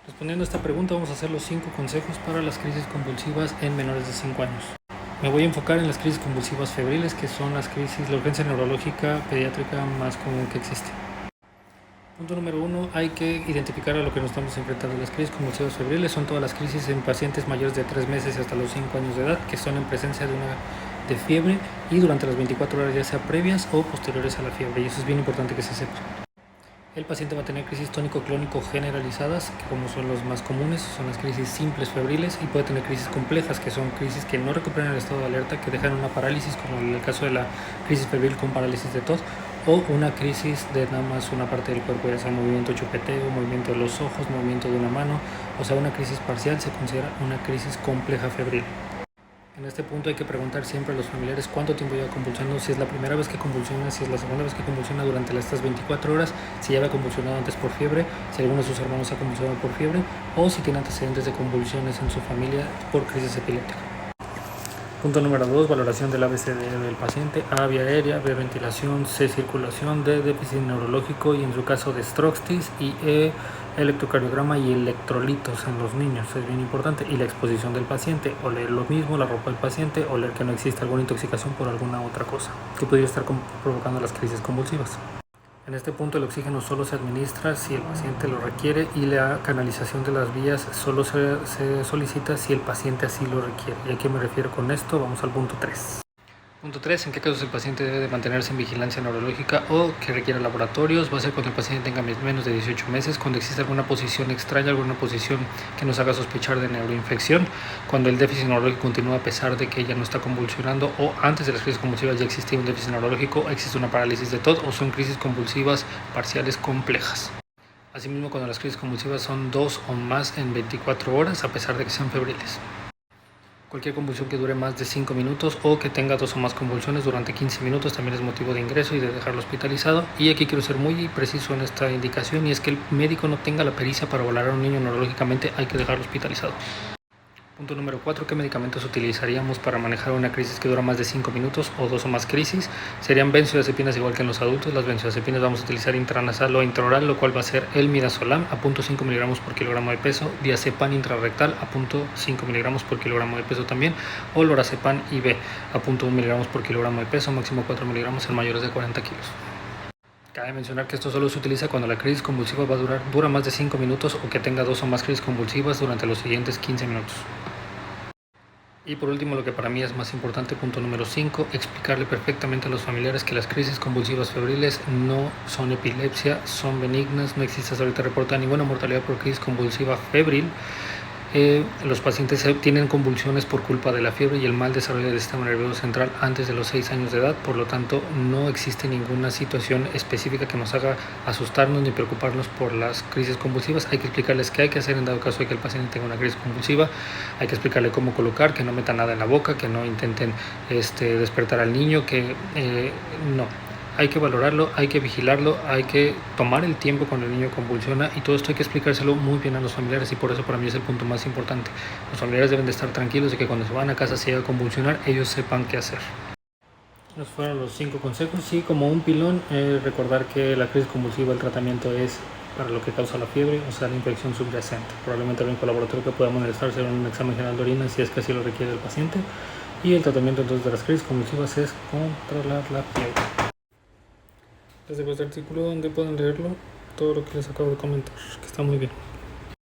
Respondiendo a esta pregunta, vamos a hacer los 5 consejos para las crisis convulsivas en menores de 5 años. Me voy a enfocar en las crisis convulsivas febriles, que son la urgencia neurológica pediátrica más común que existe. Punto número 1, hay que identificar a lo que nos estamos enfrentando. Las crisis convulsivas febriles son todas las crisis en pacientes mayores de 3 meses hasta los 5 años de edad, que son en presencia de fiebre y durante las 24 horas, ya sea previas o posteriores a la fiebre, y eso es bien importante que se sepa. El paciente va a tener crisis tónico-clónico generalizadas, que como son los más comunes, son las crisis simples febriles, y puede tener crisis complejas, que son crisis que no recuperan el estado de alerta, que dejan una parálisis, como en el caso de la crisis febril con parálisis de tos, o una crisis de nada más una parte del cuerpo, ya sea movimiento chupeteo, movimiento de los ojos, movimiento de una mano, o sea, una crisis parcial se considera una crisis compleja febril. En este punto hay que preguntar siempre a los familiares cuánto tiempo lleva convulsionando, si es la primera vez que convulsiona, si es la segunda vez que convulsiona durante estas 24 horas, si ya había convulsionado antes por fiebre, si alguno de sus hermanos ha convulsionado por fiebre, o si tiene antecedentes de convulsiones en su familia por crisis epiléptica. Punto número 2, valoración del ABCD del paciente: A, vía aérea; B, ventilación; C, circulación; D, déficit neurológico y en su caso de Stroxtis; y E, electrocardiograma y electrolitos en los niños, es bien importante, y la exposición del paciente: oler lo mismo, la ropa del paciente, oler que no existe alguna intoxicación por alguna otra cosa que pudiera estar provocando las crisis convulsivas. En este punto el oxígeno solo se administra si el paciente lo requiere, y la canalización de las vías solo se solicita si el paciente así lo requiere. ¿Y a qué me refiero con esto? Vamos al punto 3. Punto 3. ¿En qué casos el paciente debe de mantenerse en vigilancia neurológica o que requiera laboratorios? Va a ser cuando el paciente tenga menos de 18 meses, cuando existe alguna posición extraña, alguna posición que nos haga sospechar de neuroinfección, cuando el déficit neurológico continúa a pesar de que ella no está convulsionando, o antes de las crisis convulsivas ya existía un déficit neurológico, existe una parálisis de TOD, o son crisis convulsivas parciales complejas. Asimismo, cuando las crisis convulsivas son 2 o más en 24 horas, a pesar de que sean febriles. Cualquier convulsión que dure más de 5 minutos o que tenga 2 o más convulsiones durante 15 minutos también es motivo de ingreso y de dejarlo hospitalizado. Y aquí quiero ser muy preciso en esta indicación, y es que el médico no tenga la pericia para valorar a un niño neurológicamente, hay que dejarlo hospitalizado. Punto número 4. ¿Qué medicamentos utilizaríamos para manejar una crisis que dura más de 5 minutos o 2 o más crisis? Serían benzodiazepinas igual que en los adultos. Las benzodiazepinas vamos a utilizar intranasal o intraoral, lo cual va a ser el midazolam a 0.5 miligramos por kilogramo de peso, diazepam intrarrectal a 0.5 miligramos por kilogramo de peso también, o lorazepam IV a 0.1 miligramos por kilogramo de peso, máximo 4 miligramos en mayores de 40 kilos. Cabe mencionar que esto solo se utiliza cuando la crisis convulsiva dura más de 5 minutos o que tenga 2 o más crisis convulsivas durante los siguientes 15 minutos. Y por último, lo que para mí es más importante, punto número 5, explicarle perfectamente a los familiares que las crisis convulsivas febriles no son epilepsia, son benignas, no existe hasta ahorita reportada ninguna mortalidad por crisis convulsiva febril. Los pacientes tienen convulsiones por culpa de la fiebre y el mal desarrollo del sistema nervioso central antes de los 6 años de edad, por lo tanto no existe ninguna situación específica que nos haga asustarnos ni preocuparnos por las crisis convulsivas. Hay que explicarles qué hay que hacer en dado caso de que el paciente tenga una crisis convulsiva, hay que explicarle cómo colocar, que no metan nada en la boca, que no intenten despertar al niño, que no. Hay que valorarlo, hay que vigilarlo, hay que tomar el tiempo cuando el niño convulsiona, y todo esto hay que explicárselo muy bien a los familiares, y por eso para mí es el punto más importante. Los familiares deben de estar tranquilos de que cuando se van a casa, si llega a convulsionar, ellos sepan qué hacer. Esos fueron los 5 consejos, y como un pilón, recordar que la crisis convulsiva, el tratamiento es para lo que causa la fiebre, o sea, la infección subyacente. Probablemente el único laboratorio que podamos analizar será un examen general de orina, si es que así lo requiere el paciente, y el tratamiento entonces de las crisis convulsivas es controlar la fiebre. Les dejo este artículo donde pueden leerlo, todo lo que les acabo de comentar, que está muy bien.